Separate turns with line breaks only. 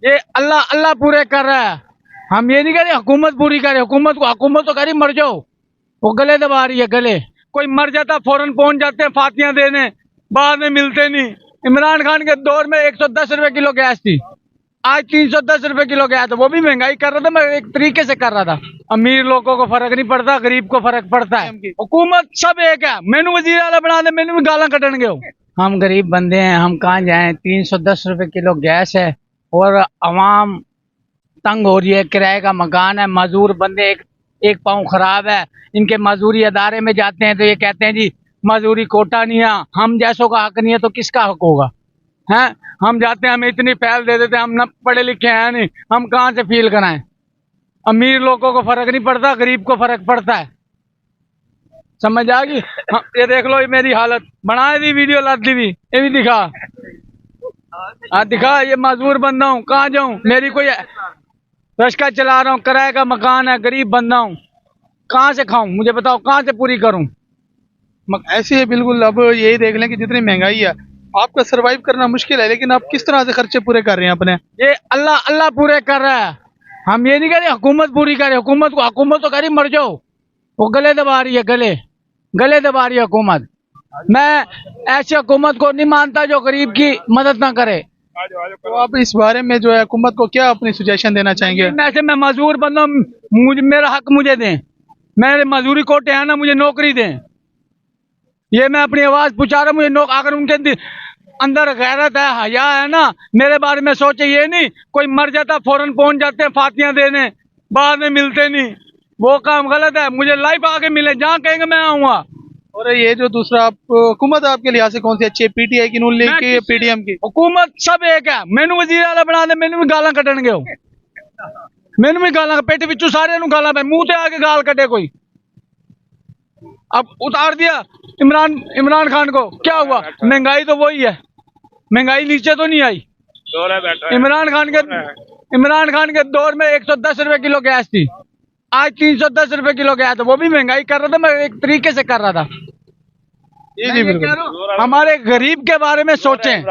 ये अल्लाह अल्लाह पूरे कर रहा है। हम ये नहीं कह रहे हुकूमत पूरी करे, हुकूमत तो करी मर जाओ। वो गले दबा रही है गले। कोई मर जाता फौरन पहुंच जाते हैं फातियां देने, बाद में मिलते नहीं। इमरान खान के दौर में 110 रुपए किलो गैस थी, आज 310 रुपए किलो गया था। वो भी महंगाई कर रहा था, मैं एक तरीके से कर रहा था। अमीर लोगों को फर्क नहीं पड़ता, गरीब को फर्क पड़ता है। हुकूमत सब एक है। मैनू वजीर आला बना दे, मैनू भी गाला कटणगे हो। हम गरीब बंदे हैं, हम कहाँ जाएं। 310 रुपए किलो गैस है और अवाम तंग हो रही है। किराए का मकान है, मजदूर बंदे एक पाँव खराब है। इनके मजदूरी अदारे में जाते हैं तो ये कहते हैं जी मजदूरी कोटा नहीं है, हम जैसों का हक नहीं है तो किसका हक होगा। हैं, हम जाते हैं, हमें इतनी पहल दे देते हैं, हम न पढ़े लिखे हैं नहीं, हम कहाँ से फील कराएं। अमीर लोगों को फर्क नहीं पड़ता, गरीब को फर्क पड़ता है। समझ आ गई। हाँ, ये देख लो, ये मेरी हालत बनाए दी वीडियो लाती हुई, ये भी दिखा। हाँ दिखा, ये मजदूर बंदा हूँ, कहाँ जाऊँ। मेरी कोई रश्का चला रहा हूँ, किराए का मकान है, गरीब बंदा हूँ, कहाँ से खाऊं, मुझे बताओ, कहाँ से पूरी करूं।
ऐसे ही बिल्कुल। अब यही देख लें कि जितनी महंगाई है, आपका सरवाइव करना मुश्किल है, लेकिन आप किस तरह से खर्चे पूरे कर रहे हैं अपने?
ये अल्लाह अल्लाह पूरे कर रहा है। हम ये नहीं कह रहे हुकूमत पूरी करे, हुकूमत तो करी मर जाओ। वो गले दबा रही है, गले दबा रही है हुकूमत। मैं ऐसी हुकूमत को नहीं मानता जो गरीब की मदद ना करे।
तो आप इस बारे में जो है हुकूमत को क्या अपनी सुजेशन देना चाहेंगे?
मैं मजदूर बंदा हूं, मुझे मेरा हक मुझे दें। मेरे मजदूरी कोटे हैं ना, मुझे नौकरी दें। ये मैं अपनी आवाज पहुंचा रहा हूँ। मुझे अगर उनके अंदर गैरत है, हया है ना, मेरे बारे में सोचे। ये नहीं कोई मर जाता फौरन पहुंच जाते हैं फातियां देने, बाद में मिलते नहीं। वो काम गलत है। मुझे लाइफ आके मिले, जहाँ कहेंगे मैं आऊंगा।
और ये जो दूसरा आप हुकूमत आपके लिहाज से कौन सी अच्छी है, पीटीआई की, नून लीग की, पीडीएम की?
हुकूमत सब एक है। मैनू वजीर आला बना दे, मैनू भी गाला कटणगे हो। मैनू भी गाला पेट विचों सारे गाला पे, मुंह ते आके गाल कटे कोई। अब उतार दिया इमरान खान को, क्या हुआ। महंगाई तो वही है, महंगाई नीचे तो नहीं आई। इमरान खान के दौर में 110 रुपए किलो गैस थी, आज 310 रुपए किलो गया था। वो भी महंगाई कर रहा था, मैं एक तरीके से कर रहा था।
जी जी बिल्कुल।
हमारे गरीब के बारे में सोचें।